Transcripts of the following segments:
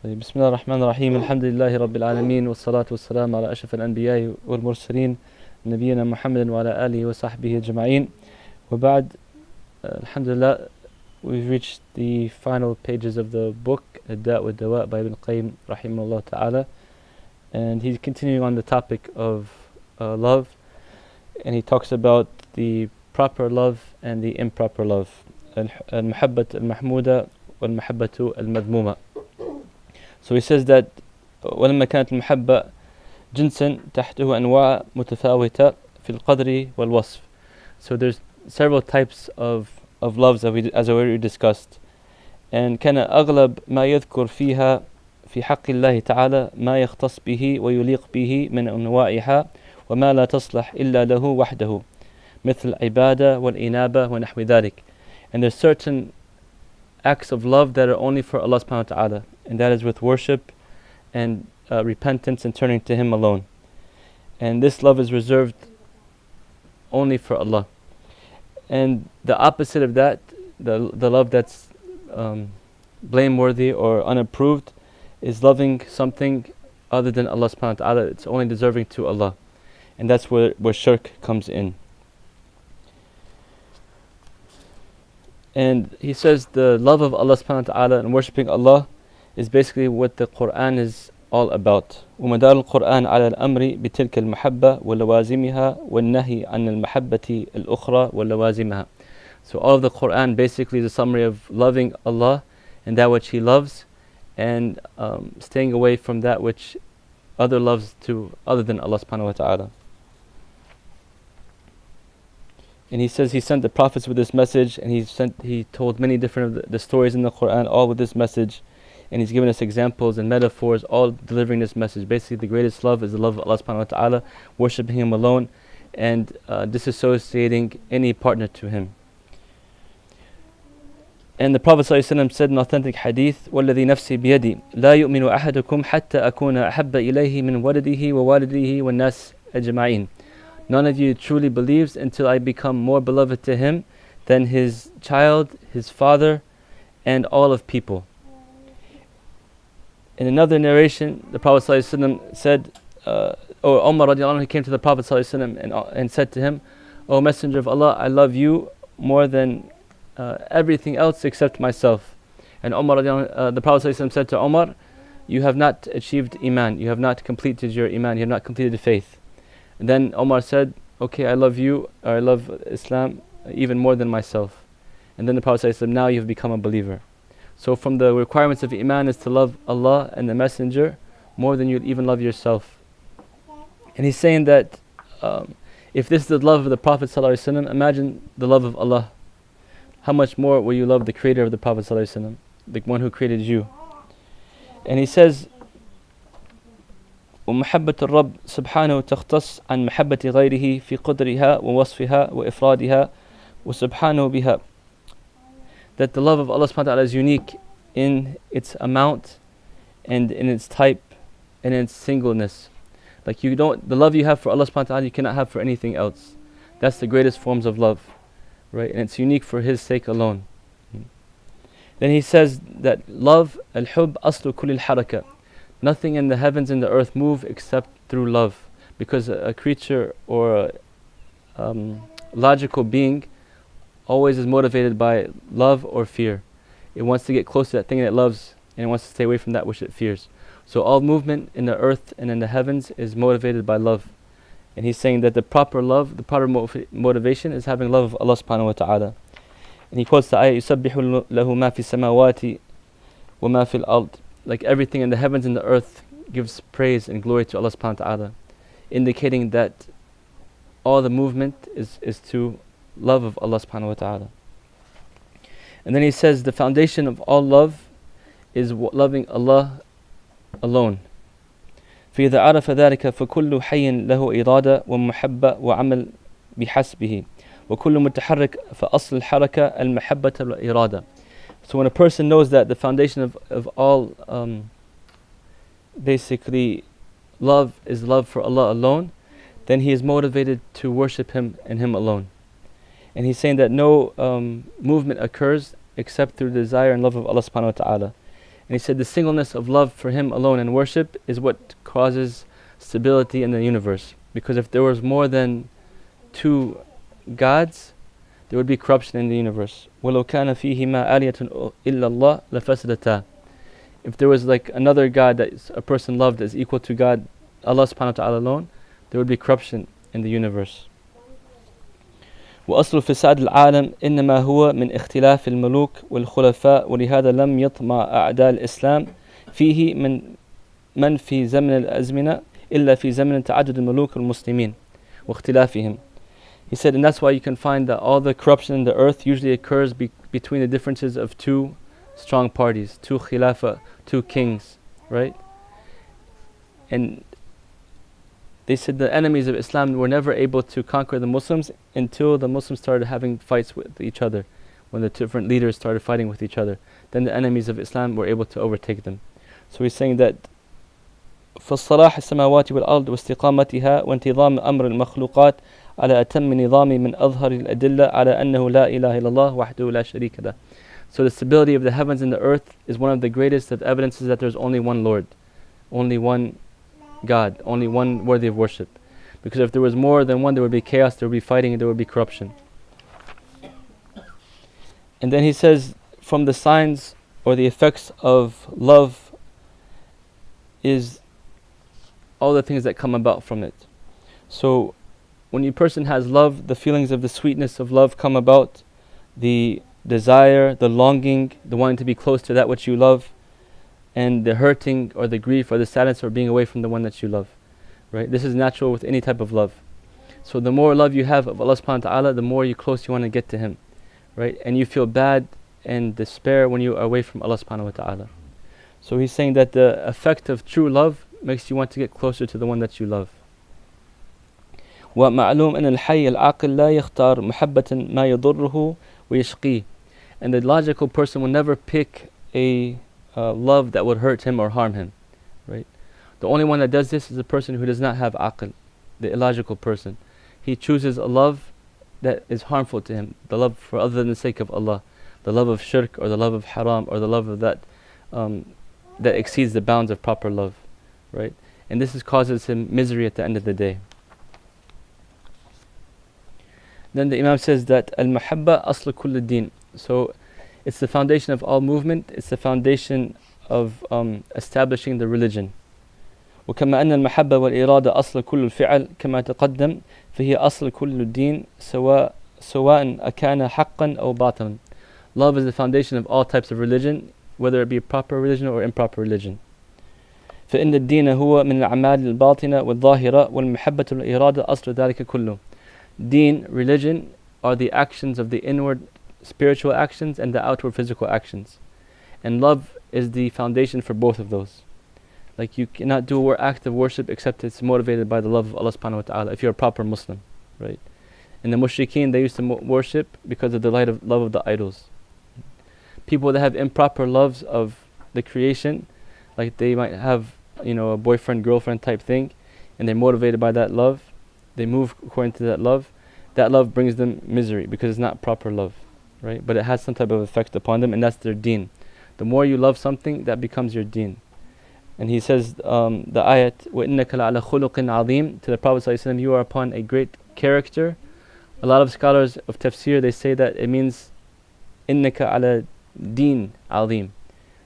طيب بسم الله الرحمن الرحيم الحمد لله رب العالمين والصلاة والسلام على أشرف الأنبياء والمرسلين نبينا محمد وعلى آله وصحبه أجمعين وبعد Alhamdulillah, we've reached the final pages of the book Ad-Da' wa Dawa' by Ibn Qayyim rahimahullah ta'ala, and he's continuing on the topic of love, and he talks about the proper love and the improper love, al-muhabbat al-mahmuda wal-muhabbatu al-madmuma. So he says that ولما كانت المحبة جنسا تحته أنواع متفاوتة في القدر والوصف. So there's several types of loves as we already discussed. And كان أغلب ما يذكر فيها في حق الله تعالى ما يختص به ويليق به من أنواعها وما لا تصلح إلا له وحده مثل العبادة والإنابة ونحو ذلك. And there's certain acts of love that are only for Allah subhanahu wa ta'ala, and that is with worship and repentance and turning to Him alone. And this love is reserved only for Allah. And the opposite of that, the love that's blameworthy or unapproved, is loving something other than Allah subhanahu wa ta'ala. It's only deserving to Allah. And that's where shirk comes in. And he says the love of Allah subhanahu wa ta'ala and worshipping Allah is basically what the Quran is all about. ومدار القرآن على الأمر بتلك المحبة ولوازمها والنهي عن المحبة الأخرى ولوازمها. So all of the Quran basically is a summary of loving Allah and that which He loves, and staying away from that which other loves to other than Allah subhanahu wa ta'ala. And he says he sent the prophets with this message, and he told many different of the stories in the Quran, all with this message, and he's given us examples and metaphors, all delivering this message. Basically, the greatest love is the love of Allah subhanahu wa ta'ala, worshipping Him alone, and disassociating any partner to Him. And the Prophet ﷺ said in authentic hadith, وَالَّذِي نَفْسِي بِيَدِي لَا يُؤْمِنُ أَحَدُكُمْ حَتَّى أَكُونَ أَحَبَّ إِلَيْهِ مِنْ وَلَدِهِ وَوَالِدِهِ وَالنَّاسِ أَجْمَعِينَ. None of you truly believes until I become more beloved to him than his child, his father, and all of people. In another narration, the Prophet ﷺ said, or Umar radiallahu anhu came to the Prophet ﷺ and said to him, O Messenger of Allah, I love you more than everything else except myself. And Umar the Prophet ﷺ said to Umar, you have not achieved Iman, you have not completed your Iman, you have not completed the faith. And then Omar said, okay, I love you, or I love Islam even more than myself. And then the Prophet said, now you've become a believer. So from the requirements of Iman is to love Allah and the Messenger more than you'd even love yourself. And he's saying that if this is the love of the Prophet ﷺ, imagine the love of Allah. How much more will you love the creator of the Prophet ﷺ, the one who created you? And he says, ومحبة الرب سبحانه تختص عن محبة غيره في قدرها ووصفها وإفرادها وسبحانه بها. That the love of Allah subhanahu wa ta'ala is unique in its amount and in its type and in its singleness. Like the love you have for Allah subhanahu wa ta'ala you cannot have for anything else. That's the greatest forms of love, right? And it's unique for His sake alone. Then he says that love, al-hub aslu kulli al-haraka. Nothing in the heavens and the earth move except through love, because a creature or a logical being always is motivated by love or fear. It wants to get close to that thing that it loves, and it wants to stay away from that which it fears. So all movement in the earth and in the heavens is motivated by love. And he's saying that the proper love, the proper motivation is having love of Allah subhanahu wa ta'ala. And he quotes the ayah, يُسَبِّحُ لَهُ مَا فِي السَّمَاوَاتِ وَمَا فِي الْأَرْضِ. Like everything in the heavens and the earth gives praise and glory to Allah subhanahu wa ta'ala, indicating that all the movement is to love of Allah subhanahu wa ta'ala. And then he says the foundation of all love is loving Allah alone. فإذا عرف ذلك فكل حي له إرادة ومحبة وعمل بحسبه وكل متحرك فأصل الحركة المحبة والإرادة. So when a person knows that the foundation of all basically love is love for Allah alone, then he is motivated to worship Him and Him alone. And he's saying that no movement occurs except through desire and love of Allah subhanahu wa ta'ala. And he said the singleness of love for him alone and worship is what causes stability in the universe. Because if there was more than two gods, there would be corruption in the universe. وَلَوْ كَانَ فِيهِمَا آلِيَةٌ إِلَّا اللَّهِ لَفَسَدَتَا. If there was like another God that a person loved as equal to God, Allah subhanahu wa ta'ala alone, there would be corruption in the universe. وأصل فساد العالم إنما هو من اختلاف الملوك والخلفاء ولهذا لم يطمع أعداء الإسلام فيه من في زمن الأزمنة إلا في زمن تعدد الملوك والمسلمين واختلافهم. He said, and that's why you can find that all the corruption in the earth usually occurs between the differences of two strong parties, two khilafah, two kings, right? And they said the enemies of Islam were never able to conquer the Muslims until the Muslims started having fights with each other. When the different leaders started fighting with each other, then the enemies of Islam were able to overtake them. So he's saying that فالصلاح السماوات والأرض واستقامتها وانتظام أمر المخلوقات على أتم نظام من أظهر الأدلة على أنه لا إله إلا الله وحده لا شريك له. So the stability of the heavens and the earth is one of the greatest of evidences that there's only one Lord, only one God, only one worthy of worship. Because if there was more than one, there would be chaos, there would be fighting, and there would be corruption. And then he says, from the signs or the effects of love is all the things that come about from it. So when a person has love, the feelings of the sweetness of love come about, the desire, the longing, the wanting to be close to that which you love, and the hurting or the grief or the sadness or being away from the one that you love. Right? This is natural with any type of love. So the more love you have of Allah subhanahu wa ta'ala, the more close you want to get to Him. Right? And you feel bad and despair when you are away from Allah subhanahu wa ta'ala. So he's saying that the effect of true love makes you want to get closer to the one that you love. وَمَعْلُومٌ أَنَ الْحَيَّ الْعَاقِلْ لَا يَخْتَارُ مُحَبَّةً مَا يَضُرُّهُ وَيَشْقِيهِ. And the logical person will never pick a love that would hurt him or harm him. Right? The only one that does this is a person who does not have aql, the illogical person. He chooses a love that is harmful to him, the love for other than the sake of Allah, the love of shirk or the love of haram or the love of that that exceeds the bounds of proper love. Right? And this causes him misery at the end of the day. Then the Imam says that al-mahabba aslu kulli din. So it's the foundation of all movement, it's the foundation of establishing the religion. وكما أن المحبة والإرادة أصل كل الفعل كما تقدم فهي أصل كل الدين سواء أكان حقا أو باطلا. Love is the foundation of all types of religion, whether it be proper religion or improper religion. فإن الدين هو من الأعمال الباطنة والظاهرة والمحبة والإرادة أصل ذلك كله. Deen, religion, are the actions of the inward spiritual actions and the outward physical actions. And love is the foundation for both of those. Like you cannot do an act of worship except it's motivated by the love of Allah subhanahu wa ta'ala if you're a proper Muslim. Right? And the mushrikeen, they used to worship because of the love of the idols. People that have improper loves of the creation, like they might have a boyfriend, girlfriend type thing, and they're motivated by that love, they move according to that love brings them misery because it's not proper love. Right? But it has some type of effect upon them, and that's their deen. The more you love something, that becomes your deen. And he says the ayat وَإِنَّكَ لَعَلَى خُلُقٍ عَظِيمٍ, to the Prophet ﷺ, you are upon a great character. A lot of scholars of tafsir, they say that it means إِنَّكَ عَلَى دِين عَظِيمٍ,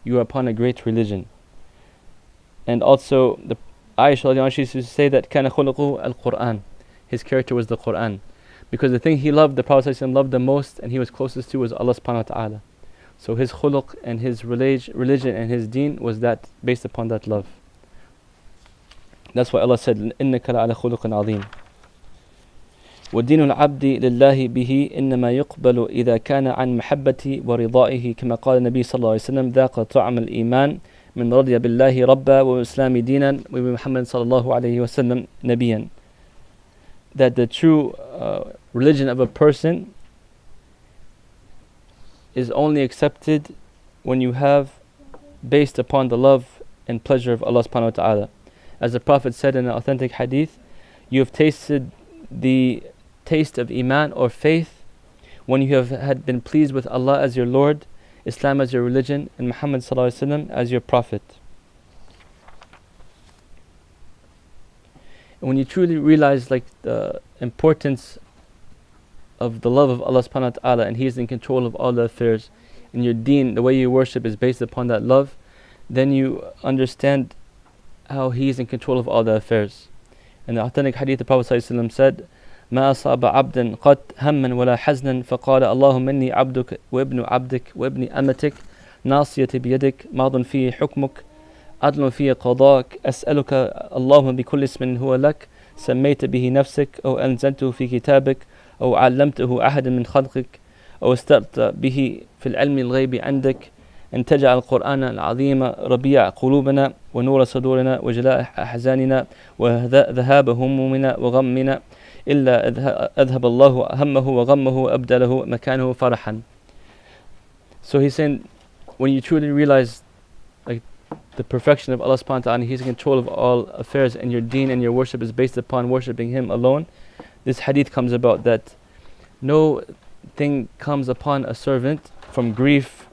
you are upon a great religion. And also the Aisha, she used to say that كَانَ خُلُقُهُ الْقُرْآن, his character was the Qur'an. Because the thing he loved, the Prophet ﷺ loved the most and he was closest to, was Allah subhanahu wa ta'ala. So his khuluq and his religion and his deen was that based upon that love. That's why Allah said, إِنَّكَ لَعَلَى خُلُقٍ عَظِيمٍ. وَدِينُ الْعَبْدِ لِلَّهِ بِهِ إِنَّمَا يُقْبَلُ إِذَا كَانَ عَنْ مَحَبَّةِ وَرِضَائِهِ كما قال النبي صلى الله عليه وسلم ذاق طعم الإيمان من رضي بالله ربا وإسلام دينا وبمحمد صلى الله عليه وسلم نبيا. That the true religion of a person is only accepted when you have based upon the love and pleasure of Allah subhanahu wa ta'ala. As the Prophet said in an authentic hadith, you have tasted the taste of Iman or faith when you have had been pleased with Allah as your Lord Islam as your religion, and Muhammad sallallahu alaihi wasallam as your prophet. And when you truly realize like the importance of the love of Allah subhanahu wa ta'ala, and He is in control of all the affairs, and your deen, the way you worship is based upon that love, then you understand how He is in control of all the affairs. In the authentic hadith, the Prophet sallallahu alaihi wasallam said, ما أصاب عبدا قط هما ولا حزنا فقال اللهم إني عبدك وابن عبدك وابن أمتك ناصيتي بيدك ماض في حكمك عدل في قضاءك أسألك اللهم بكل اسم هو لك سميت به نفسك أو أنزلته في كتابك أو علمته أحد من خلقك أو استأثرت به في العلم الغيب عندك أن تجعل القرآن العظيم ربيع قلوبنا ونور صدورنا وجلاء أحزاننا وذهاب همومنا وغمنا إلا أذهب الله همه وغمه وأبدله مكانه فرحا. So he's saying, when you truly realize like the perfection of Allah subhanahu wa ta'ala, He's in control of all affairs, and your deen and your worship is based upon worshipping Him alone, this hadith comes about that no thing comes upon a servant from grief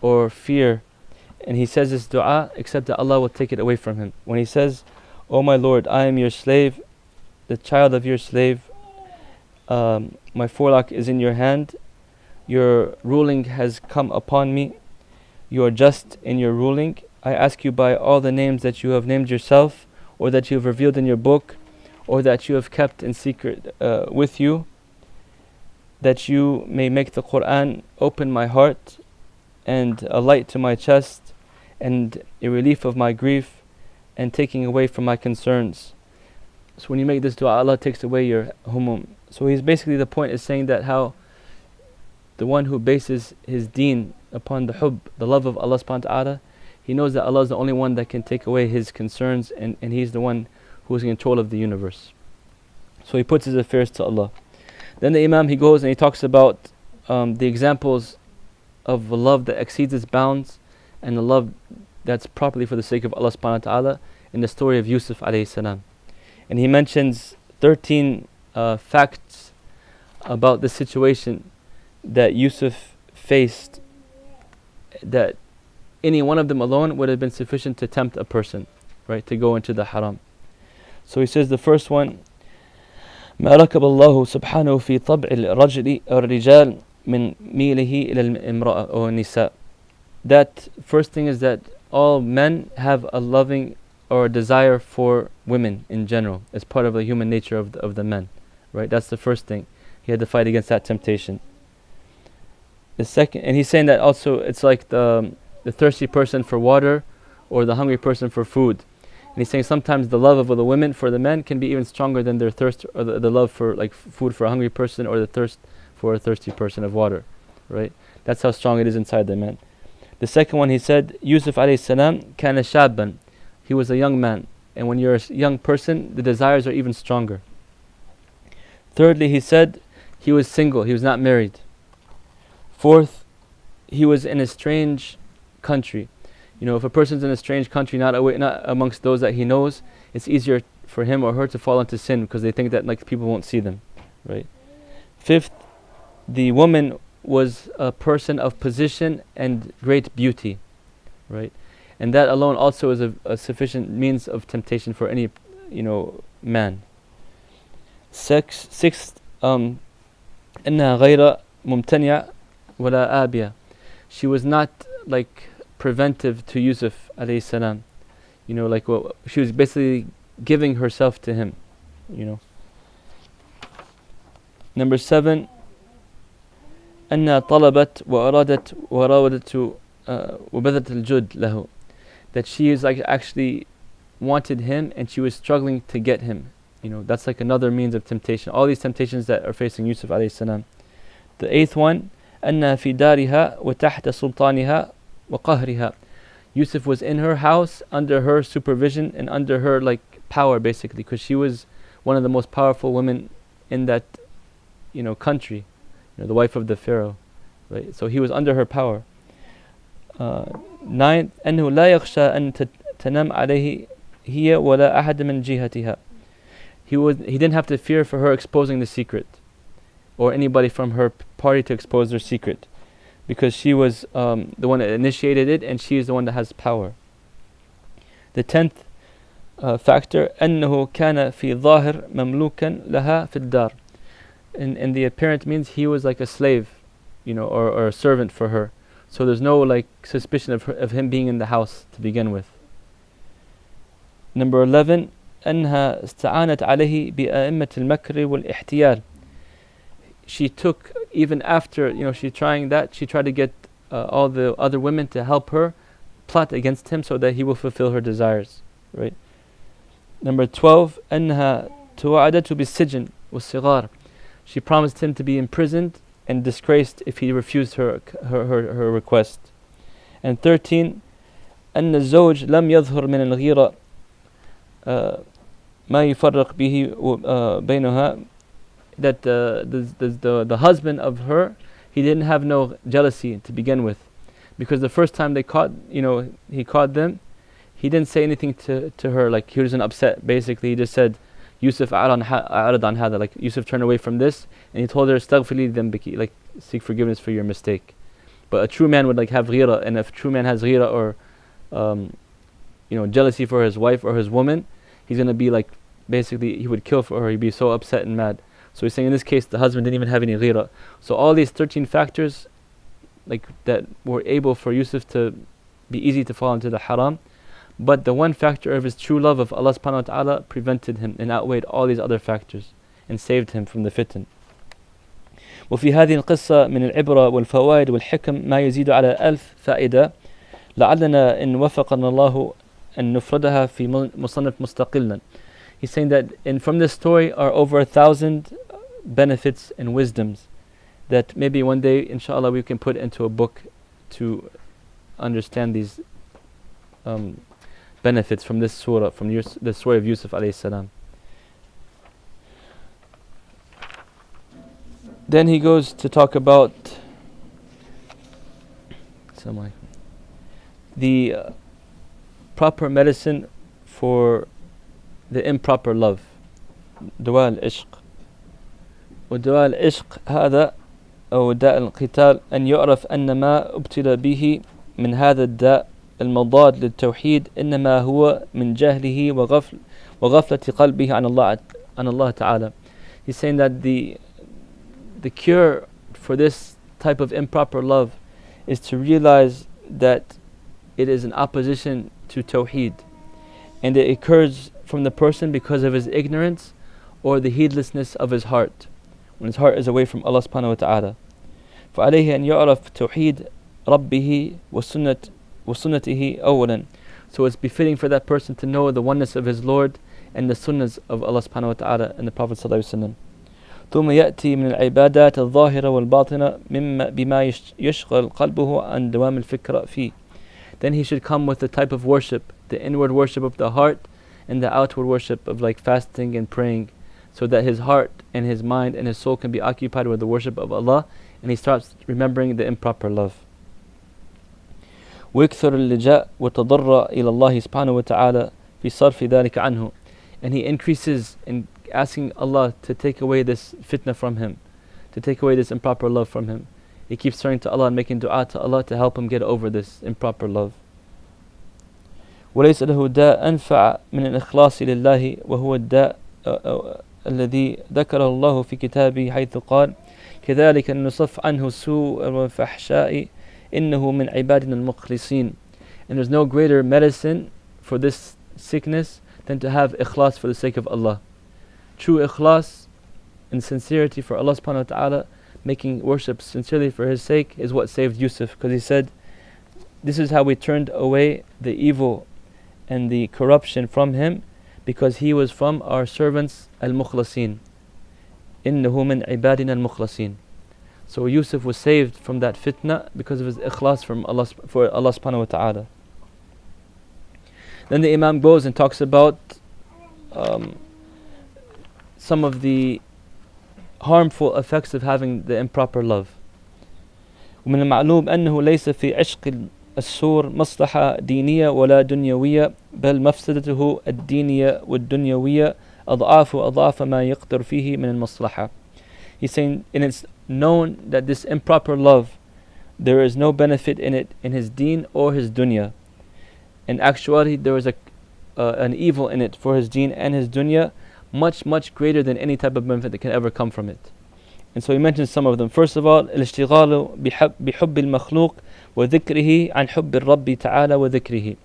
or fear, and he says this dua, except that Allah will take it away from him. When he says, "O my Lord, I am your slave, the child of your slave, my forelock is in your hand, your ruling has come upon me, you are just in your ruling, I ask you by all the names that you have named yourself, or that you have revealed in your book, or that you have kept in secret with you, that you may make the Quran open my heart, and a light to my chest, and a relief of my grief, and taking away from my concerns." So when you make this dua, Allah takes away your humum. So he's basically, the point is saying that how the one who bases his deen upon the hubb, the love of Allah subhanahu wa ta'ala, he knows that Allah is the only one that can take away his concerns, and He's the one who is in control of the universe. So he puts his affairs to Allah. Then the Imam, he goes and he talks about the examples of a love that exceeds its bounds, and the love that's properly for the sake of Allah subhanahu wa ta'ala, in the story of Yusuf alayhi salam. And he mentions 13 facts about the situation that Yusuf faced, that any one of them alone would have been sufficient to tempt a person, right, to go into the haram. So he says the first one, ما ركب الله سبحانه في طبع الرجل الرجال من ميله إلى الامرأة أو النساء. That first thing is that all men have a loving or a desire for women in general, as part of the human nature of the men, right? That's the first thing. He had to fight against that temptation. The second, and he's saying that also it's like the thirsty person for water, or the hungry person for food. And he's saying sometimes the love of the women for the men can be even stronger than their thirst, or the love for like food for a hungry person, or the thirst for a thirsty person of water, right? That's how strong it is inside the men. The second one, he said, Yusuf alayhi salam kana shabban. He was a young man, and when you're a young person, the desires are even stronger. Thirdly, he said he was single, he was not married. Fourth, he was in a strange country. You know, if a person's in a strange country, not amongst those that he knows, it's easier for him or her to fall into sin, because they think that like people won't see them, right? Fifth, the woman was a person of position and great beauty, right? And that alone also is a sufficient means of temptation for any, man. Sixth, إنها غير ممتنع ولا آبية. She was not like preventive to Yusuf alayhi salam. She was basically giving herself to him, Number 7, أنها طلبت وأرادت وراودت وبذلت الجهد له. That she is like actually wanted him, and she was struggling to get him. That's like another means of temptation. All these temptations that are facing Yusuf alayhi salam. The 8th one, أنها في دارها وتحت سلطانها وقهرها. Yusuf was in her house, under her supervision, and under her power, basically, because she was one of the most powerful women in that country, the wife of the Pharaoh, right? So he was under her power. 9th, أنه لا يخشى أن تنام عليه هي ولا أحد من جهتها. He didn't have to fear for her exposing the secret, or anybody from her party to expose their secret. because she was the one that initiated it, and she is the one that has power. The 10th factor, أنه كان في ظاهر مملوكا لها في الدار. In the apparent means he was like a slave, or a servant for her. So there's no like suspicion of him being in the house to begin with. Number 11, أنها استعانت عليه بأئمة المكر والاحتيال. She took, even after she tried to get all the other women to help her plot against him so that he will fulfill her desires. Right. Number 12, أنها توعدته بالسجن والصغار. She promised him to be imprisoned and disgraced if he refused her request. And 13, أن الزوج لم يظهر من الغيرة ما يفرق به بينها. That the husband of her, he didn't have no jealousy to begin with, because the first time he caught them, he didn't say anything to her, like he wasn't upset. Basically, he just said, Yusuf a'rad an hada, like Yusuf turned away from this, and he told her, astaghfirli dhanbiki, like seek forgiveness for your mistake. But a true man would like have ghira, and if a true man has ghira or jealousy for his wife or his woman, he's gonna be like, basically he would kill for her. He'd be so upset and mad. So he's saying in this case the husband didn't even have any ghira. So all these 13 factors, like that, were able for Yusuf to be easy to fall into the haram. But the one factor of his true love of Allah subhanahu wa ta'ala prevented him and outweighed all these other factors and saved him from the fitan. وفي هذه القصة من العبرة والفوائد والحكم ما يزيد على 1000 فائدة لعلنا إن وفقنا الله أن نفردها في مصنف مستقلا. He's saying that from this story are over 1,000 benefits and wisdoms that maybe one day, inshallah, we can put into a book to understand these benefits from this surah, from the story of Yusuf alayhi salam. Then he goes to talk about the proper medicine for the improper love. دواء العشق. ودواء العشق هذا أو داء القتال أن يعرف أن ما ابتلى به من هذا الداء المضاد للتوحيد إنما هو من جهله وغفلة قلبه عن الله تعالى. He's saying that the cure for this type of improper love is to realize that it is an opposition to Tawheed, and it occurs from the person because of his ignorance or the heedlessness of his heart, when his heart is away from Allah subhanahu wa ta'ala. فعليه أن يعرف توحيد ربه وسنته أولا. So it's befitting for that person to know the oneness of his Lord and the sunnahs of Allah subhanahu wa ta'ala and the Prophet sallallahu alaihi wasallam. ثم يأتي من العبادات الظاهرة والباطنة بما يشغل قلبه عن دوام الفكرة فيه. Then he should come with the type of worship, the inward worship of the heart and the outward worship of like fasting and praying, so that his heart and his mind and his soul can be occupied with the worship of Allah, and he starts remembering the improper love. ويكثر اللجاء والتضرع إلى الله سبحانه وتعالى في صرف ذلك عنه. And he increases in asking Allah to take away this fitna from him, to take away this improper love from him. He keeps turning to Allah and making dua to Allah to help him get over this improper love. وليس له داء أنفع من الإخلاص لله وهو الداء الذي ذكره الله في كتابه حيث قال كذلك نصف عنه السوء والفحشاء إنه من عبادنا المخلصين. And there's no greater medicine for this sickness than to have ikhlas for the sake of Allah. True ikhlas and sincerity for Allah subhanahu wa ta'ala, making worship sincerely for his sake, is what saved Yusuf, because he said, this is how we turned away the evil and the corruption from him, because he was from our servants al-mukhlasin. إِنَّهُ مِنْ عِبَادِنَا الْمُخْلَصِينَ. So Yusuf was saved from that fitna because of his ikhlas for Allah subhanahu wa ta'ala. Then the Imam goes and talks about some of the harmful effects of having the improper love. ومن المعلوم أنه ليس في عشق السور مصلحة دينية ولا دنيوية بل مفسدته الدينية والدنيوية أضعاف ما يقدر فيه من المصلحة. He's saying, and it's known that this improper love there is no benefit in it in his deen or his dunya. In actuality, there is an evil in it for his deen and his dunya, much greater than any type of benefit that can ever come from it. And so he mentions some of them. First of all, الاشتغال بحب المخلوق وذكره عن حب الرب تعالى وذكره.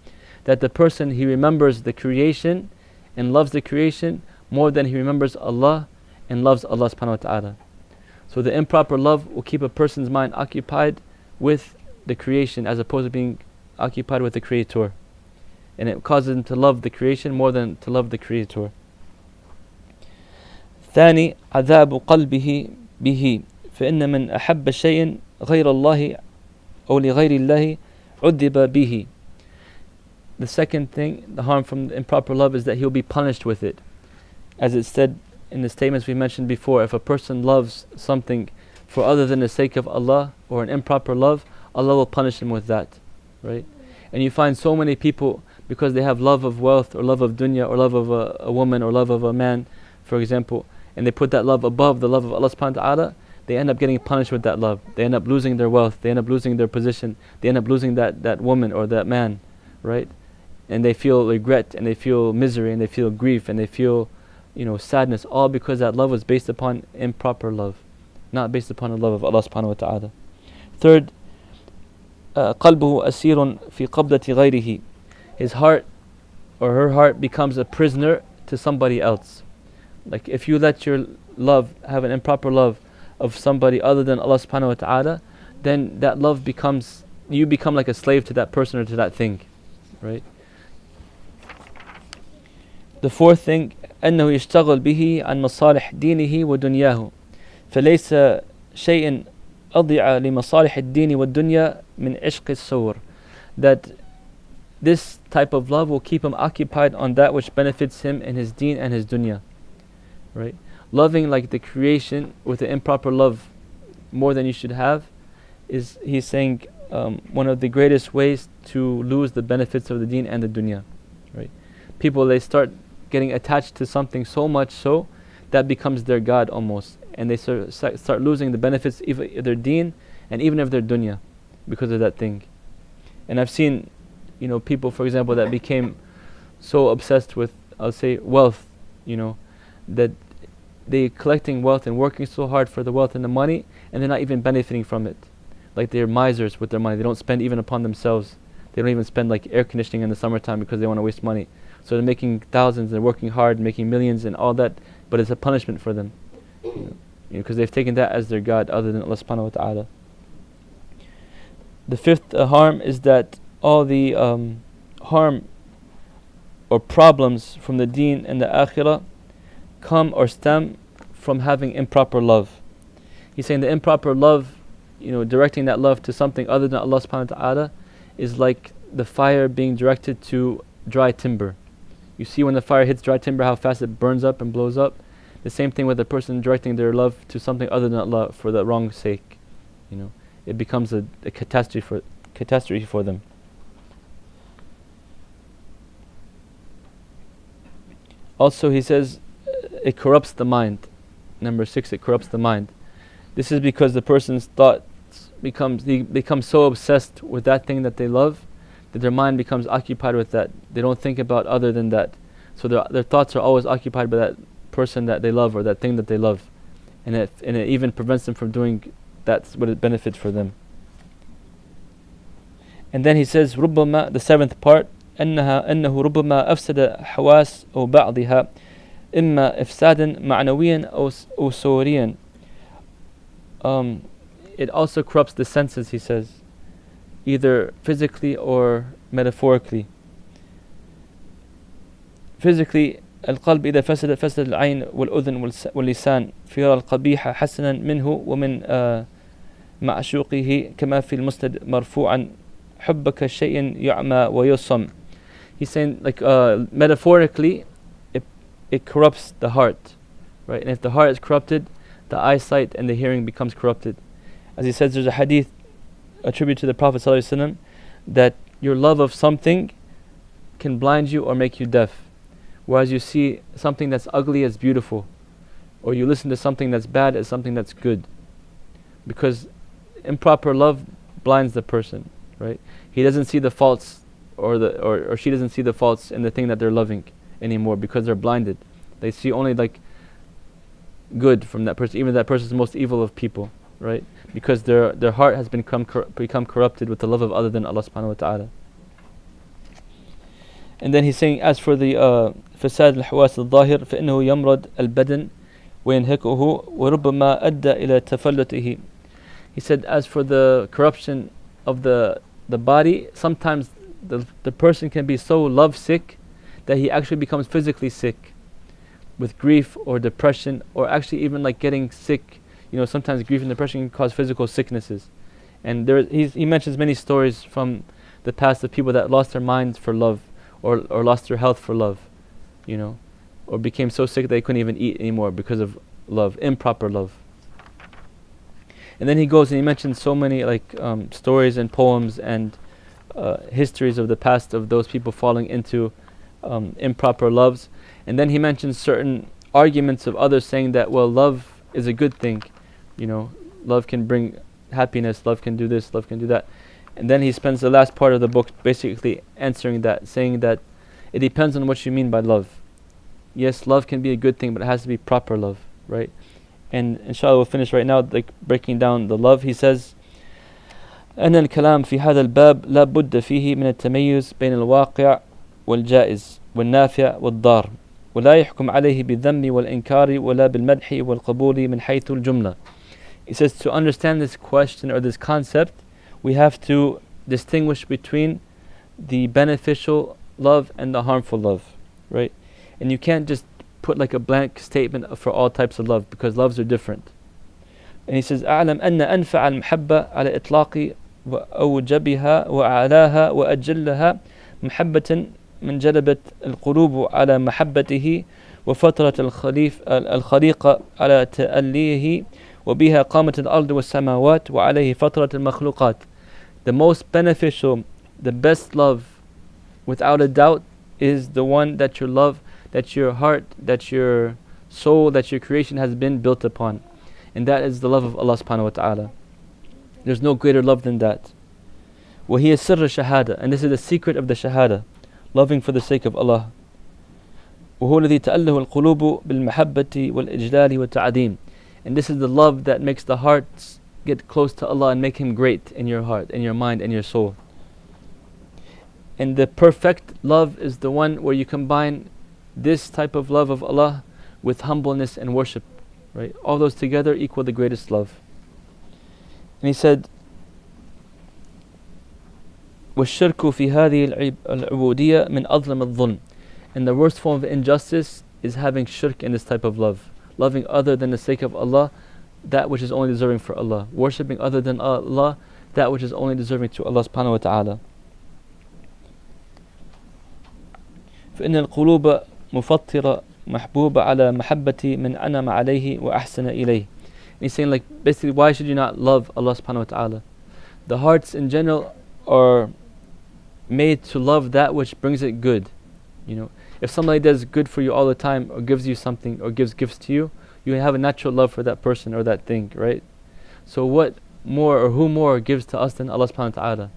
That the person, he remembers the creation and loves the creation more than he remembers Allah and loves Allah subhanahu wa ta'ala. So the improper love will keep a person's mind occupied with the creation as opposed to being occupied with the Creator. And it causes him to love the creation more than to love the Creator. ثاني عذاب قلبه به فإن من أحب شيء غير الله أو لغير الله عذب به. The second thing, the harm from the improper love, is that he'll be punished with it. As it said in the statements we mentioned before, if a person loves something for other than the sake of Allah, or an improper love, Allah will punish him with that, right? And you find so many people, because they have love of wealth or love of dunya or love of a woman or love of a man, for example, and they put that love above the love of Allah subhanahu wa ta'ala, they end up getting punished with that love. They end up losing their wealth, they end up losing their position, they end up losing that woman or that man, right? And they feel regret, and they feel misery, and they feel grief, and they feel, sadness, all because that love was based upon improper love, not based upon the love of Allah subhanahu wa ta'ala. Third, قلبه أسير في قبضة غيره. His heart or her heart becomes a prisoner to somebody else. Like if you let your love have an improper love of somebody other than Allah subhanahu wa ta'ala, then that love becomes, you become like a slave to that person or to that thing, right? The fourth thing, أنه يشتغل به عن مصالح دينه ودنياه فليس شيء أضيع لمصالح الدين والدنيا من عشق الصور. That this type of love will keep him occupied on that which benefits him in his deen and his dunya, right? Loving like the creation with the improper love more than you should have is, he's saying, one of the greatest ways to lose the benefits of the deen and the dunya, right? People, they start getting attached to something so much so that becomes their God almost, and they start losing the benefits of their deen and even of their dunya because of that thing. And I've seen, people, for example, that became so obsessed with, I'll say, wealth, that they're collecting wealth and working so hard for the wealth and the money, and they're not even benefiting from it. Like they're misers with their money. They don't spend even upon themselves. They don't even spend like air conditioning in the summertime because they want to waste money. So they're making thousands, they're working hard, making millions and all that, but it's a punishment for them, because they've taken that as their God other than Allah subhanahu wa ta'ala. The fifth harm is that all the harm or problems from the deen and the akhirah come or stem from having improper love. He's saying the improper love, directing that love to something other than Allah subhanahu wa ta'ala is like the fire being directed to dry timber. You see when the fire hits dry timber how fast it burns up and blows up. The same thing with a person directing their love to something other than Allah for the wrong sake. It becomes a catastrophe for them. Also, he says it corrupts the mind. Number 6, it corrupts the mind. This is because the person's thoughts become so obsessed with that thing that they love that their mind becomes occupied with that. They don't think about other than that. So their thoughts are always occupied by that person that they love or that thing that they love. And it even prevents them from doing that's what it benefits for them. And then he says, ربما, the 7th part, أنه ربما أفسد حواس أو بعضها إما إفسادا معنويا أو صوريا. It also corrupts the senses, he says, either physically or metaphorically. Physically, القلب إذا فسد العين والأذن واللسان فيرى القبيح حسنا منه ومن معشوقه كما في المسند مرفوعا حبك شيء يعمى ويصم. He's saying, like, metaphorically, it corrupts the heart, right? And if the heart is corrupted, the eyesight and the hearing becomes corrupted. As he says, there's a hadith attributed to the Prophet ﷺ that your love of something can blind you or make you deaf, whereas you see something that's ugly as beautiful, or you listen to something that's bad as something that's good, because improper love blinds the person, right? He doesn't see the faults, or she doesn't see the faults in the thing that they're loving anymore because they're blinded. They see only like good from that person, even that person is the most evil of people, right? Because their heart has become corrupted with the love of other than Allah subhanahu wa ta'ala. And then he's saying, as for the فساد الحواس الظاهر فإنه يمرض البدن وينهكه وربما أدى إلى تفلته. He said, as for the corruption of the body, sometimes the person can be so lovesick that he actually becomes physically sick with grief or depression, or actually even like getting sick. You know, sometimes grief and depression can cause physical sicknesses. And he mentions many stories from the past of people that lost their minds for love, or lost their health for love, you know, or became so sick they couldn't even eat anymore because of love, improper love. And then he goes and he mentions so many like stories and poems and histories of the past of those people falling into improper loves. And then he mentions certain arguments of others saying that, well, love is a good thing, you know, love can bring happiness, love can do this, love can do that. And then he spends the last part of the book basically answering that, saying that it depends on what you mean by love. Yes, love can be a good thing, but it has to be proper love, right? And inshallah we'll finish right now, like breaking down the love. He says, أن الكلام في هذا الباب لا بد فيه من التميز بين الواقع والجائز والنافع والضار ولا يحكم عليه بالذم والإنكار ولا بالمدح والقبول من حيث الجملة. He says, to understand this question or this concept, we have to distinguish between the beneficial love and the harmful love, right? And you can't just put like a blank statement for all types of love, because loves are different. And he says, أعلم أن أنفع المحبة على إطلاق وأوجبها وأعلاها وأجلها محبة من جلبت القلوب على محبته وفترة الخليقة على تأليه وبها قامت الأرض والسماوات وعليه فترة المخلوقات. The most beneficial, the best love, without a doubt, is the one that your love, that your heart, that your soul, that your creation has been built upon. And that is the love of Allah subhanahu wa ta'ala. There's no greater love than that. وهي سر الشهادة, and this is the secret of the shahada, loving for the sake of Allah. وهو الذي تأله القلوب بالمحبة والإجلال والتعظيم. And this is the love that makes the hearts get close to Allah and make Him great in your heart, in your mind, and your soul. And the perfect love is the one where you combine this type of love of Allah with humbleness and worship, right? All those together equal the greatest love. And he said, وَالشِّرْكُ فِي هَذِهِ الْعُبُودِيَّةِ مِنْ أَظْلَمِ الظُّلْمِ. And the worst form of injustice is having shirk in this type of love. Loving other than the sake of Allah, that which is only deserving for Allah. Worshipping other than Allah, that which is only deserving to Allah subhanahu wa ta'ala. فإن القلوب مفطرة محبوبة على محبة من أنعم عليه وأحسن إليه. And he's saying, like, basically, why should you not love Allah subhanahu wa ta'ala? The hearts in general are made to love that which brings it good. You know, if somebody does good for you all the time, or gives you something, or gives gifts to you, you have a natural love for that person or that thing, right? So what more, or who more gives to us than Allah subhanahu wa ta'ala?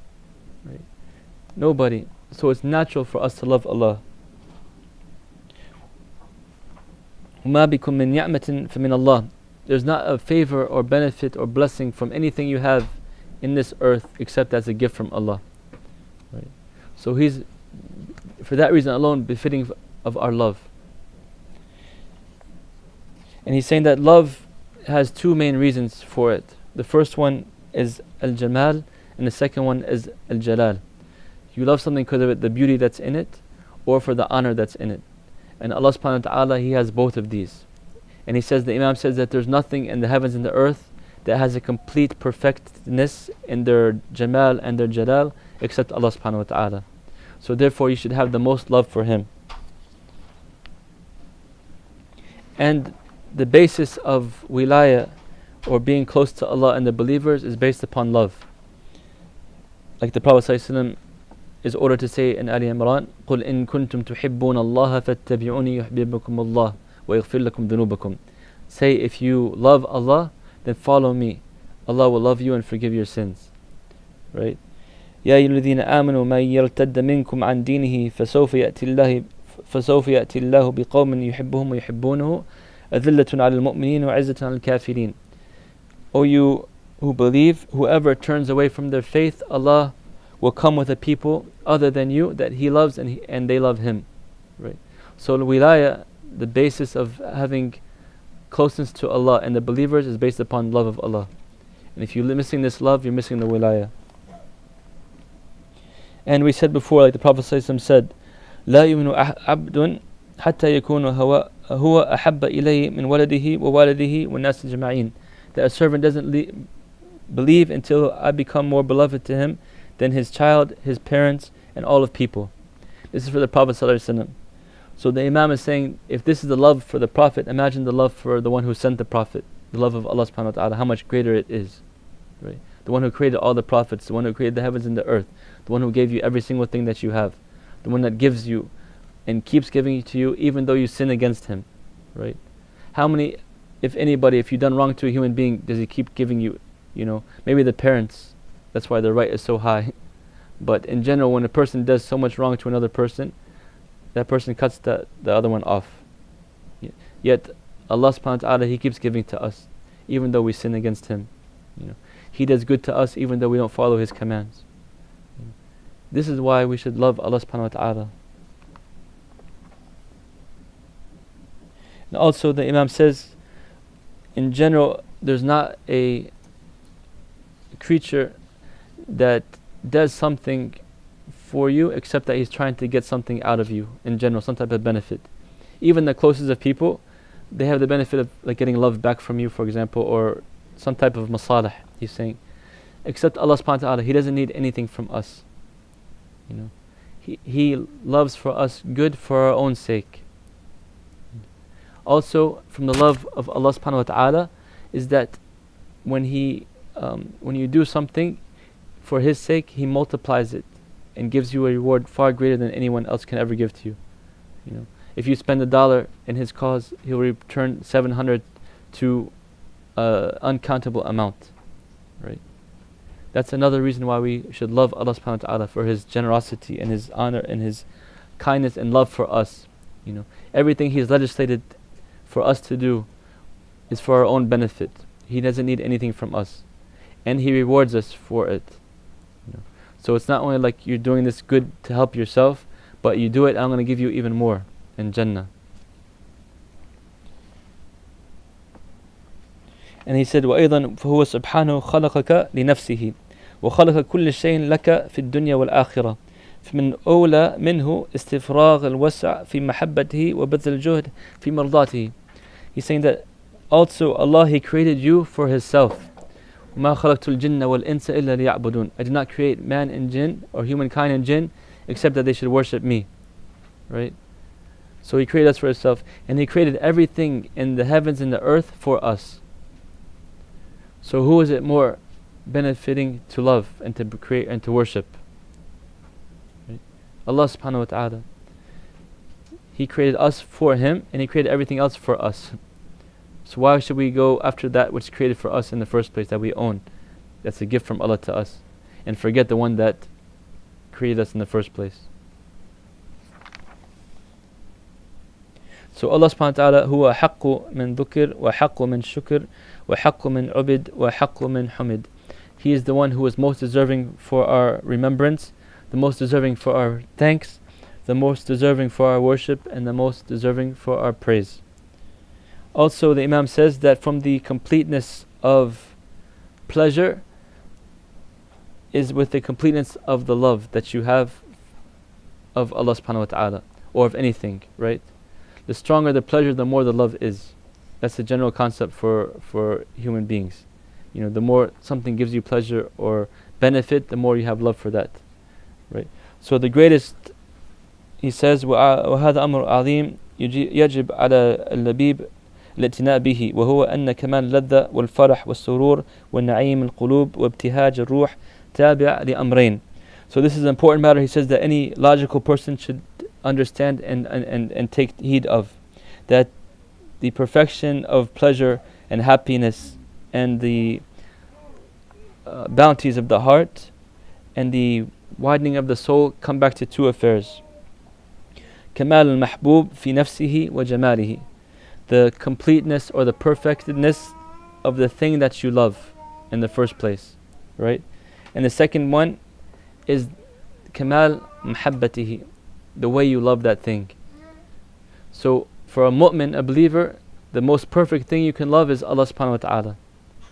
Right? Nobody. So it's natural for us to love Allah. وَمَا بِكُم مِّن نِعْمَةٍ فَمِنَ اللَّهِ. There's not a favor or benefit or blessing from anything you have in this earth except as a gift from Allah. Right? So He's, for that reason alone, befitting of our love. And he's saying that love has two main reasons for it. The first one is al-jamal, and the second one is al-jalal. You love something because of it, the beauty that's in it, or for the honor that's in it. And Allah subhanahu wa ta'ala, He has both of these. And he says, the Imam says that there's nothing in the heavens and the earth that has a complete perfectness in their jamal and their jalal except Allah subhanahu wa ta'ala. So therefore you should have the most love for Him. And the basis of wilayah, or being close to Allah and the believers, is based upon love. Like the Prophet ﷺ is ordered to say in Ali Imran, قُلْ إِن كُنْتُمْ تُحِبُّونَ اللَّهَ فَاتَّبِعُونِي يُحْبِبْكُمُ اللَّهُ وَيَغْفِرْ لَكُمْ ذُنُوبَكُمْ. Say, if you love Allah, then follow me. Allah will love you and forgive your sins. right? يا أيها الذين آمنوا من يرتد منكم عن دينه فسوف يأتي الله بقوم يحبهم ويحبونه أذلة على المؤمنين وعزة على الكافرين. O you who believe, whoever turns away from their faith, Allah will come with a people other than you that He loves and they love Him. Right? So the wilaya, the basis of having closeness to Allah and the believers, is based upon love of Allah. And if you're missing this love, you're missing the wilaya. And we said before, like the Prophet ﷺ said, لا يؤمن عبد حتى يكون هو أحب إليه من ولده ووالده والناس جمعين. That a servant doesn't believe until I become more beloved to him than his child, his parents, and all of people. This is for the Prophet ﷺ. So the Imam is saying, if this is the love for the Prophet, imagine the love for the one who sent the Prophet, the love of Allah subhanahu wa ta'ala, how much greater it is. Right? The one who created all the prophets, the one who created the heavens and the earth, the one who gave you every single thing that you have, the one that gives you and keeps giving it to you even though you sin against him. Right? How many, if anybody, if you've done wrong to a human being, does he keep giving you, maybe the parents, that's why the right is so high. But in general, when a person does so much wrong to another person, that person cuts the other one off. Yet Allah subhanahu wa ta'ala, He keeps giving to us even though we sin against Him. He does good to us even though we don't follow His commands. This is why we should love Allah subhanahu wa ta'ala. And also the Imam says, in general, there's not a creature that does something for you except that he's trying to get something out of you in general, some type of benefit. Even the closest of people, they have the benefit of like getting love back from you, for example, or some type of masalih, he's saying. Except Allah subhanahu wa ta'ala, He doesn't need anything from us. He loves for us good for our own sake. Also, from the love of Allah subhanahu wa ta'ala is that when you do something for His sake, He multiplies it and gives you a reward far greater than anyone else can ever give to you. If you spend $1 in His cause, He'll return 700 to uncountable amount. Right? That's another reason why we should love Allah subhanahu wa ta'ala, for His generosity and His honor and His kindness and love for us. Everything He has legislated for us to do is for our own benefit. He doesn't need anything from us, and He rewards us for it. So it's not only like you're doing this good to help yourself, but you do it, I'm going to give you even more in Jannah. And he said, وَأَيْضًا فَهُوَ سُبْحَانَهُ خَلَقَكَ لِنَفْسِهِ وَخَلَقَ كُلِّ شَيْءٍ لَكَ فِي الدُّنْيا وَالْآخِرَةِ فمن أولى منه استفراغ الوسع في محبته وبذل الجهد في مرضاته. He's saying that also Allah, He created you for Himself. وَمَا خَلَقْتُ الْجِنَّ وَالْإِنسَ إِلَّا لِيَعْبُدُونَ. I did not create man and jinn, or humankind and jinn, except that they should worship me. Right? So He created us for Himself, and He created everything in the heavens and the earth for us. So who is it more benefiting to love and to create and to worship? Right? Allah subhanahu wa ta'ala. He created us for Him, and He created everything else for us. So why should we go after that which is created for us in the first place, that we own? That's a gift from Allah to us, and forget the one that created us in the first place. So Allah subhanahu wa ta'ala, huwa haqqu min dhukr wa haqqu min shukr wa haqqu min ubid wa haqqu min humid. He is the one who is most deserving for our remembrance, the most deserving for our thanks, the most deserving for our worship, and the most deserving for our praise. Also, the Imam says that from the completeness of pleasure is with the completeness of the love that you have of Allah subhanahu wa ta'ala, or of anything, right? The stronger the pleasure, the more the love is. That's the general concept for human beings. The more something gives you pleasure or benefit, the more you have love for that, right? So the greatest, he says, وَهَذَا أَمْرٌ عَظِيمٌ يَجِبْ عَلَى اللَّبِيبِ الاعتناء به وهو أن كمال اللذة والفرح والسرور والنعيم القلوب وابتهاج الروح تابع لأمرين. So this is an important matter. He says that any logical person should understand and take heed of, that the perfection of pleasure and happiness and the bounties of the heart and the widening of the soul come back to two affairs. كمال المحبوب في نفسه وجماله, the completeness or the perfectedness of the thing that you love in the first place, right? And the second one is كمال محبته, the way you love that thing. So for a mu'min, a believer, the most perfect thing you can love is Allah subhanahu wa ta'ala,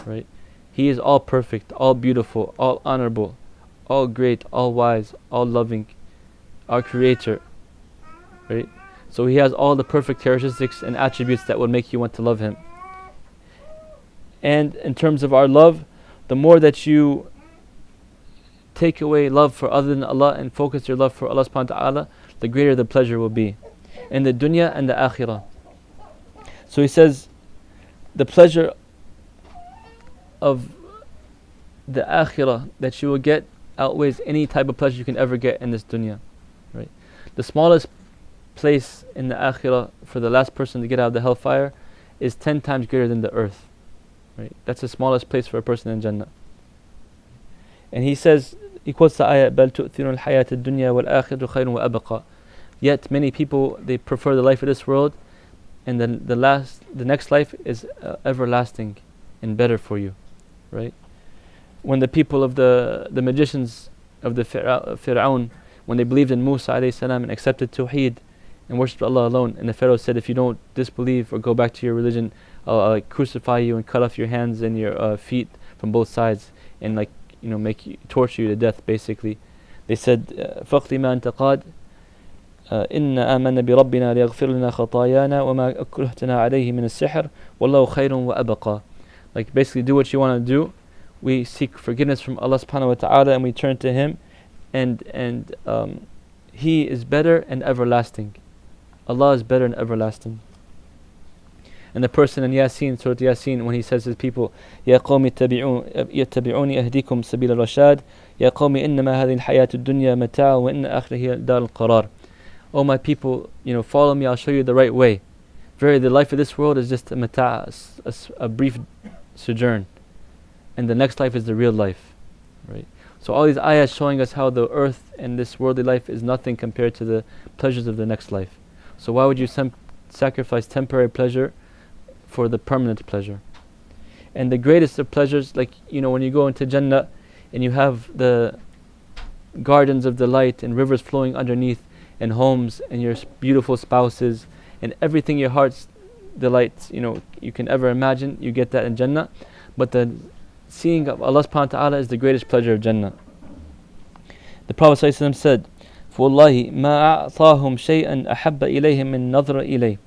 right? He is all perfect, all beautiful, all honorable, all great, all wise, all loving, our creator, right? So he has all the perfect characteristics and attributes that would make you want to love him. And in terms of our love, the more that you take away love for other than Allah and focus your love for Allah subhanahu wa ta'ala, the greater the pleasure will be in the dunya and the akhirah. So he says the pleasure of the akhirah that you will get outweighs any type of pleasure you can ever get in this dunya, right? The smallest place in the akhirah for the last person to get out of the hellfire is 10 times greater than the earth, right? That's the smallest place for a person in Jannah. And he says, he quotes the ayah, بَلْ تُؤْثِرُونَ الْحَيَاةَ الدُّنْيَا وَالْآخِرُ خَيْرٌ وَأَبْقَى. Yet many people, they prefer the life of this world, and then the next life is everlasting and better for you, right? When the people of the magicians of the Fir'aun, when they believed in Musa alayhi salam and accepted Tawheed and worshipped Allah alone, and the Pharaoh said, if you don't disbelieve or go back to your religion, I'll crucify you and cut off your hands and your feet from both sides and torture you to death, basically. They said, فَقْلِ مَا أَنْتَ قَادٍ إِنَّ آمَنَّ بِرَبِّنَا لِيَغْفِرْ لَنَا خَطَايَانَا وَمَا أَكْرَهْتَنَا عَلَيْهِ مِنَ السِّحْرِ وَاللَّهُ خَيْرٌ وَأَبْقَى. Like, basically, do what you want to do. We seek forgiveness from Allah subhanahu wa ta'ala and we turn to Him, and He is better and everlasting. Allah is better and everlasting. And the person in Yasin, Surah Yasin, when he says to his people, يَا قَوْمِ اتَّبِعُونِ أَهْدِكُمْ سَبِيلَ الرَّشَادِ يَا قَوْمِ إِنَّمَا هَذِهِ الْحَيَاةُ الدُّنْيَا مَتَاعٌ وَإِنَّ آخِرَهَا دَارُ الْقَرَارِ. Oh my people, follow me, I'll show you the right way. Verily, the life of this world is just a mata', a brief sojourn. And the next life is the real life, right? So all these ayahs showing us how the earth and this worldly life is nothing compared to the pleasures of the next life. So why would you sacrifice temporary pleasure for the permanent pleasure? And the greatest of pleasures, like, when you go into Jannah and you have the gardens of delight and rivers flowing underneath and homes and your beautiful spouses and everything your heart's delights, you can ever imagine, you get that in Jannah. But the seeing of Allah subhanahu wa ta'ala is the greatest pleasure of Jannah. The Prophet ﷺ said, فَوَاللَّهِ مَا أَعْطَاهُمْ شَيْئًا أَحَبَّ إِلَيْهِمْ مِنْ نَظْرَ إِلَيْهِ.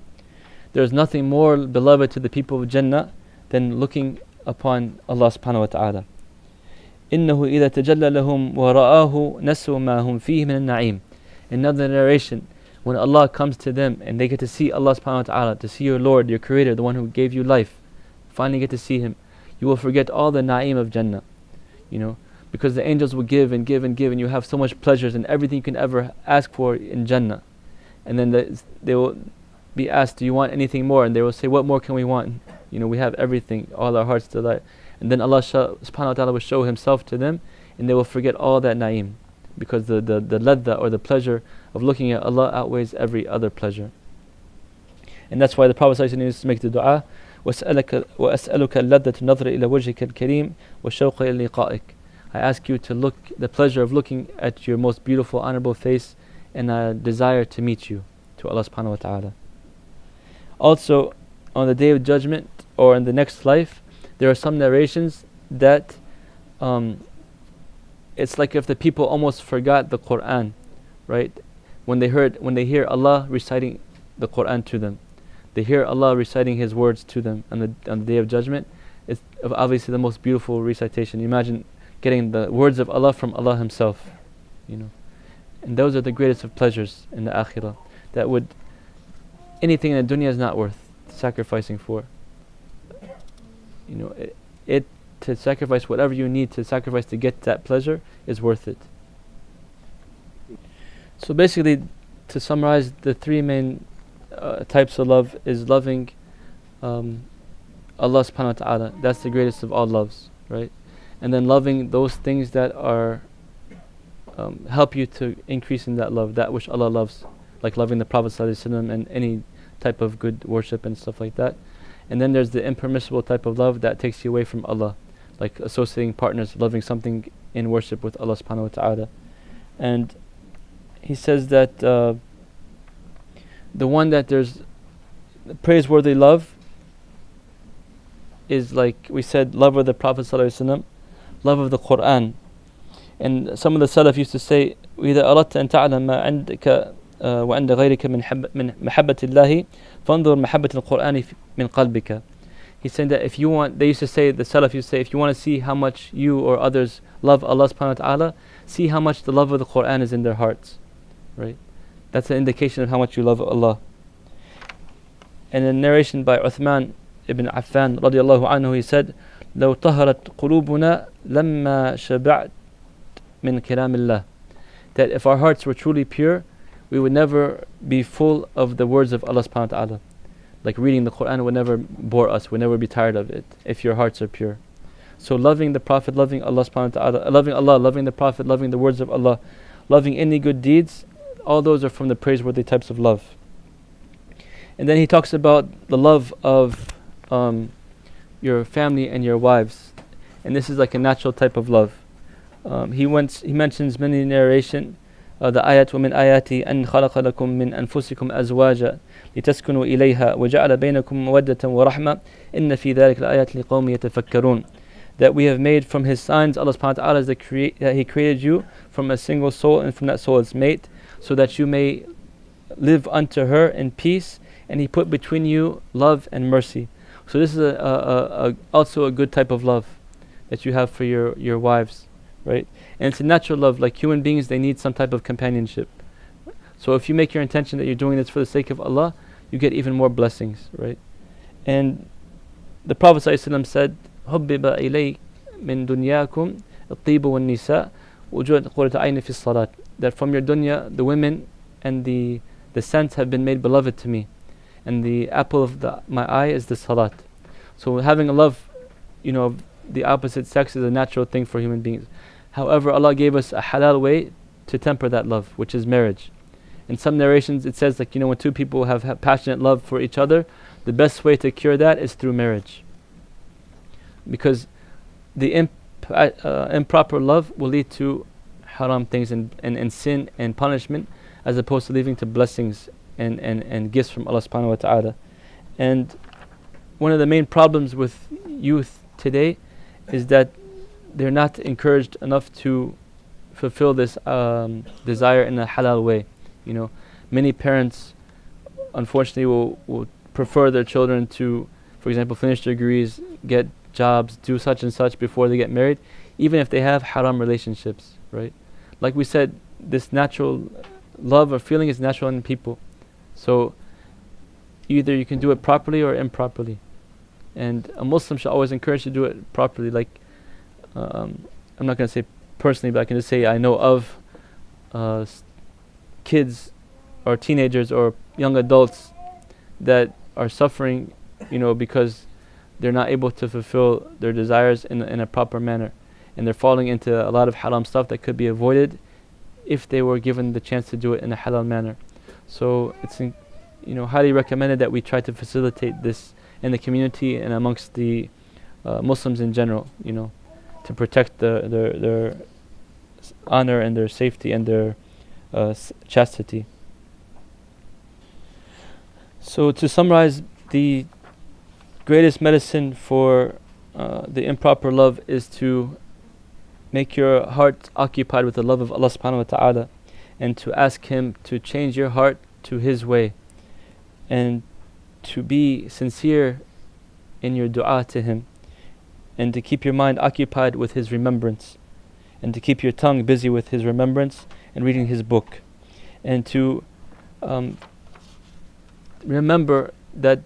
There is nothing more beloved to the people of Jannah than looking upon Allah subhanahu wa ta'ala. إِنَّهُ إِذَا تَجَلَّى لَهُمْ وَرَآهُ نَسُوا مَا هُمْ فِيهِ مِنَ النَّعِيمِ. Another narration, when Allah comes to them and they get to see Allah subhanahu wa ta'ala, to see your Lord, your Creator, the one who gave you life, finally get to see Him, you will forget all the na'im of Jannah, because the angels will give and give and give, and you have so much pleasures and everything you can ever ask for in Jannah. And then they will be asked, do you want anything more? And they will say, what more can we want? We have everything, all our hearts delight. And then Allah subhanahu wa ta'ala will show Himself to them, and they will forget all that na'im, because the ladda, or the pleasure of looking at Allah, outweighs every other pleasure. And that's why the Prophet used to make the dua, وَأَسْأَلُكَ اللَّذَّةُ النَّظْرِ إِلَى وَجْهِكَ الْكَرِيمِ وَالشَّوْقَ إِلَى لِقَائِكَ. I ask you to look, the pleasure of looking at your most beautiful, honorable face, and a desire to meet you, to Allah subhanahu wa ta'ala. Also, on the Day of Judgment, or in the next life, there are some narrations that it's like if the people almost forgot the Quran, right? When they hear Allah reciting the Quran to them, they hear Allah reciting His words to them on the Day of Judgment. It's obviously the most beautiful recitation. Imagine getting the words of Allah from Allah Himself, And those are the greatest of pleasures in the Akhirah. That anything in the dunya is not worth sacrificing for. To sacrifice whatever you need to sacrifice to get that pleasure is worth it. So basically, to summarize, the three main types of love is loving Allah subhanahu wa ta'ala. That's the greatest of all loves, right? And then loving those things that are help you to increase in that love, that which Allah loves, like loving the Prophet ﷺ and any type of good worship and stuff like that. And then there's the impermissible type of love that takes you away from Allah, like associating partners, loving something in worship with Allah subhanahu wa ta'ala. And he says that the one that there's praiseworthy love is, like we said, love of the Prophet ﷺ, love of the Quran. And some of the Salaf used to say, وإذا أردت أن تعلم ما عندك وعند غيرك من محبة الله فانظر محبة القرآن من قلبك. He's saying that if you want, they used to say, the Salaf used to say, if you want to see how much you or others love Allah subhanahu wa ta'ala, see how much the love of the Quran is in their hearts. Right? That's an indication of how much you love Allah. And a narration by Uthman ibn Affan radiallahu anhu, he said, لو طهرت قلوبنا لما شبعت من كلام الله. That if our hearts were truly pure, we would never be full of the words of Allah subhanahu wa ta'ala. Like reading the Quran would never bore us, we'd never be tired of it, if your hearts are pure. So loving the Prophet, loving Allah subhanahu wa ta'ala, loving Allah, loving the Prophet, loving the words of Allah, loving any good deeds, all those are from the praiseworthy types of love. And then he talks about the love of your family and your wives. And this is like a natural type of love. He mentions many narration, the ayat وَمِنْ آيَاتِ أَنْ خَلَقَ لَكُم مِّنْ أَنفُسِكُمْ أَزْوَاجًا لِتَسْكُنُوا إِلَيْهَا وَجَعَلَ بَيْنَكُم مَّوَدَّةً وَرَحْمَةً إِنَّ فِي ذَلِكَ لَآيَاتٍ لِقَوْمٍ يَتَفَكَّرُونَ. That we have made from His signs, Allah subhanahu wa ta'ala, is that He created you from a single soul, and from that soul its mate, so that you may live unto her in peace, and He put between you love and mercy. So this is also a good type of love that you have for your wives, right? And it's a natural love. Like human beings, they need some type of companionship. So if you make your intention that you're doing this for the sake of Allah, you get even more blessings, right? And the Prophet ﷺ said, حُبِّبَ إِلَيْ مِن دُنْيَاكُمْ الطِّيبُ وَالنِّسَاءُ وَجُعِلَتْ قُرَّةُ عَيْنٍ فِي الصَّلَاةِ. That from your dunya, the women and the scent have been made beloved to me, and the apple of my eye is the salat. So having a love, of the opposite sex is a natural thing for human beings. However, Allah gave us a halal way to temper that love, which is marriage. In some narrations it says, like, when two people have passionate love for each other, the best way to cure that is through marriage. Because the improper love will lead to haram things and sin and punishment, as opposed to leading to blessings and gifts from Allah subhanahu wa ta'ala. And one of the main problems with youth today is that they're not encouraged enough to fulfill this desire in a halal way. Many parents unfortunately will prefer their children to, for example, finish their degrees, get jobs, do such and such before they get married, even if they have haram relationships, right? Like we said, this natural love or feeling is natural in people. So either you can do it properly or improperly. And a Muslim should always encourage to do it properly. Like, I'm not going to say personally, but I can just say I know of kids or teenagers or young adults that are suffering, because they're not able to fulfill their desires in a proper manner. And they're falling into a lot of haram stuff that could be avoided if they were given the chance to do it in a halal manner. So it's highly recommended that we try to facilitate this in the community and amongst the Muslims in general, to protect their honor and their safety and their chastity. So to summarize, the greatest medicine for the improper love is to make your heart occupied with the love of Allah subhanahu wa ta'ala, and to ask Him to change your heart to His way, and to be sincere in your dua to Him, and to keep your mind occupied with His remembrance, and to keep your tongue busy with His remembrance and reading His book, and to remember that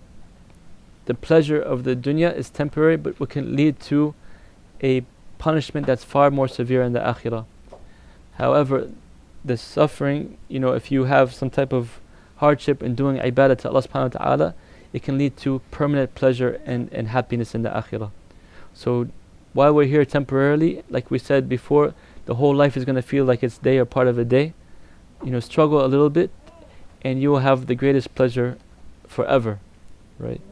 the pleasure of the dunya is temporary, but what can lead to a punishment that's far more severe in the akhirah. However, the suffering, if you have some type of hardship in doing ibadah to Allah subhanahu wa ta'ala, it can lead to permanent pleasure and happiness in the akhirah. So while we're here temporarily, like we said before, the whole life is going to feel like it's day or part of a day. Struggle a little bit, and you will have the greatest pleasure forever, right?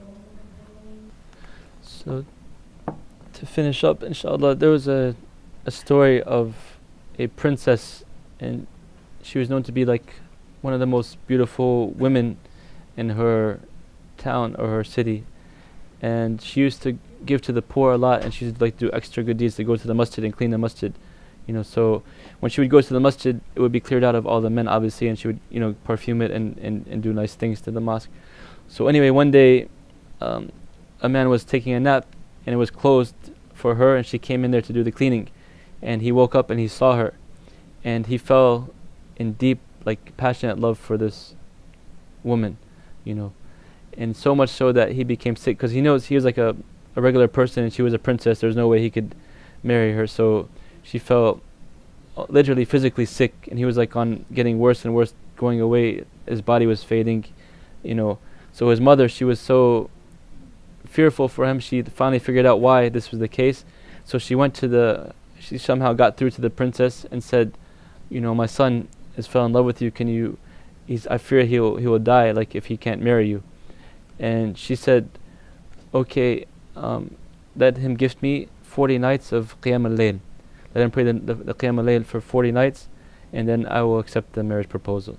So, to finish up, inshallah, there was a story of a princess, and she was known to be like one of the most beautiful women in her town or her city, and she used to give to the poor a lot, and she used to like do extra good deeds to go to the masjid and clean the masjid. So when she would go to the masjid, it would be cleared out of all the men, obviously, and she would perfume it and do nice things to the mosque. So anyway, one day a man was taking a nap, and it was closed for her, and she came in there to do the cleaning, and he woke up and he saw her, and he fell in deep, like, passionate love for this woman, and so much so that he became sick, because he knows he was like a regular person and she was a princess. There's no way he could marry her. So she felt literally physically sick, and he was like on getting worse and worse, going away. His body was fading, So his mother, she was so fearful for him. She finally figured out why this was the case. So she she somehow got through to the princess and said, my son has fell in love with you. I fear he will die, like, if he can't marry you. And she said, okay, let him gift me 40 nights of Qiyam al-Layl. Let him pray the Qiyam al-Layl for 40 nights, and then I will accept the marriage proposal.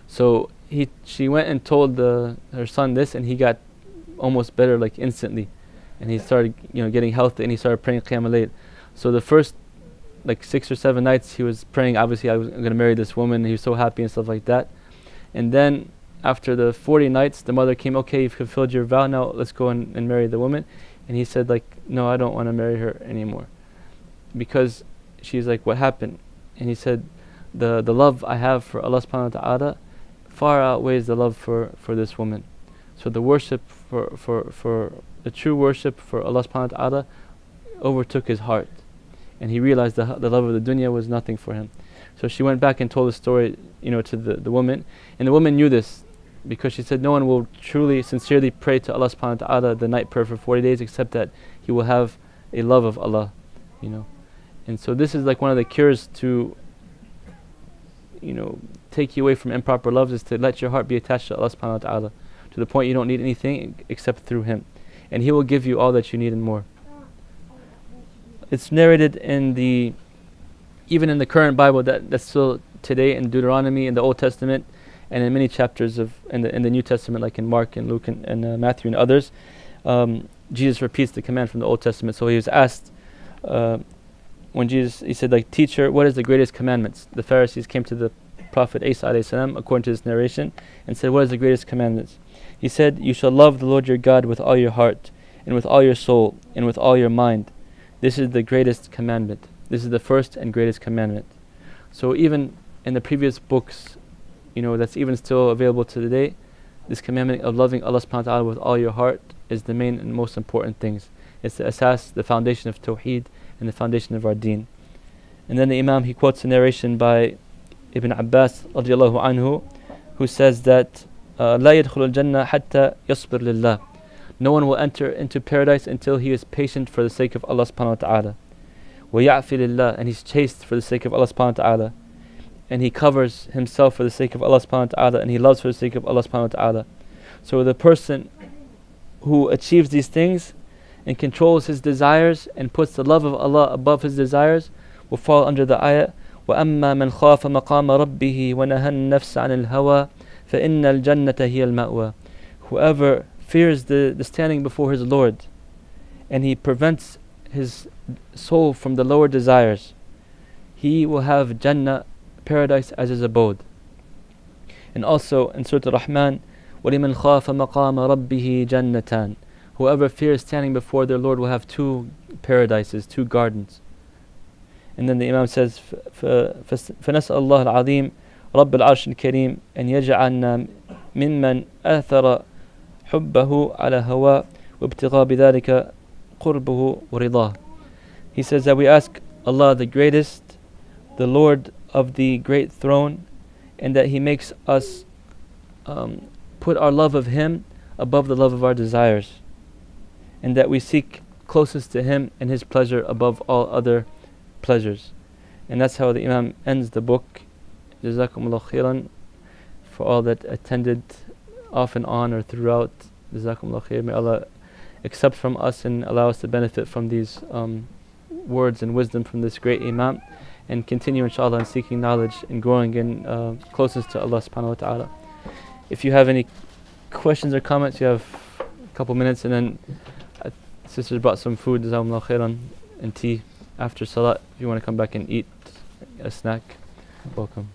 So she went and told her son this, and he got almost better, like, instantly. And he started getting healthy, and he started praying Qiyam al-Layl. So the first like 6 or 7 nights he was praying, obviously I'm going to marry this woman. He was so happy and stuff like that. And then after the 40 nights, the mother came, okay, you've fulfilled your vow, now let's go and marry the woman. And he said, like, no, I don't want to marry her anymore. Because she's like, what happened? And he said, the love I have for Allah subhanahu wa ta'ala far outweighs the love for this woman. So the worship for the true worship for Allah subhanahu wa ta'ala overtook his heart. And he realized the love of the dunya was nothing for him. So she went back and told the story, to the woman. And the woman knew this, because she said, no one will truly, sincerely pray to Allah subhanahu wa ta'ala the night prayer for 40 days except that he will have a love of Allah, And so this is like one of the cures to, take you away from improper loves, is to let your heart be attached to Allah subhanahu wa ta'ala, to the point you don't need anything except through him. And he will give you all that you need and more. It's narrated even in the current Bible that's still today in Deuteronomy, in the Old Testament, and in many chapters in the New Testament, like in Mark and Luke and Matthew and others. Jesus repeats the command from the Old Testament. So he was asked, when he said, like, teacher, what is the greatest commandments? The Pharisees came to the Prophet Isa alayhi salam, according to this narration, and said, what is the greatest commandments? He said, you shall love the Lord your God with all your heart, and with all your soul, and with all your mind. This is the greatest commandment. This is the first and greatest commandment. So even in the previous books, that's even still available to today, this commandment of loving Allah subhanahu wa ta'ala with all your heart is the main and most important things. It's the asas, the foundation of Tawheed, and the foundation of our deen. And then the Imam, he quotes a narration by Ibn Abbas radiallahu anhu, who says that لا يدخل الجنة حتى يصبر لله. No one will enter into paradise until he is patient for the sake of Allah subhanahu wa ta'ala. وَيَعْفِ لِلَّهِ, and he's chaste for the sake of Allah subhanahu wa ta'ala. And he covers himself for the sake of Allah subhanahu wa ta'ala, and he loves for the sake of Allah subhanahu wa ta'ala. So the person who achieves these things and controls his desires and puts the love of Allah above his desires will fall under the ayah, وَأَمَّا مَنْ خَافَ مَقَامَ رَبِّهِ وَنَهَى النَّفْسَ عَنِ الْهَوَى فَإِنَّ الْجَنَّةَ هِيَ الْمَأْوَى. Whoever fears the standing before his Lord, and he prevents his soul from the lower desires, he will have Jannah, paradise, as his abode. And also in Surah Al-Rahman, وَلِمَنْ خَافَ مَقَامَ رَبِّهِ جَنَّتَانِ. Whoever fears standing before their Lord will have 2 paradises, 2 gardens. And then the Imam says, فَنَسْأَلَ اللَّهَ الْعَظِيمِ رَبَّ الْعَرْشِ الْكَرِيمِ أَنْ يَجْعَلْنَا مِمَّنْ أَثَرَ حُبَّهُ عَلَى هَوَى وَابْتِغَى بِذَلِكَ قُرْبُهُ وَرِضَاهُ. He says that we ask Allah the greatest, the Lord of the great throne, and that he makes us put our love of him above the love of our desires, and that we seek closest to him and his pleasure above all other pleasures. And that's how the Imam ends the book. Jazakumullah khairan for all that attended off and on or throughout. Jazakumullah khair. May Allah accept from us and allow us to benefit from these words and wisdom from this great Imam, and continue inshallah in seeking knowledge and growing in closeness to Allah subhanahu wa ta'ala. If you have any questions or comments, you have a couple minutes, and then sisters brought some food, jazakumullah khairan, and tea after salat. If you want to come back and eat a snack, welcome.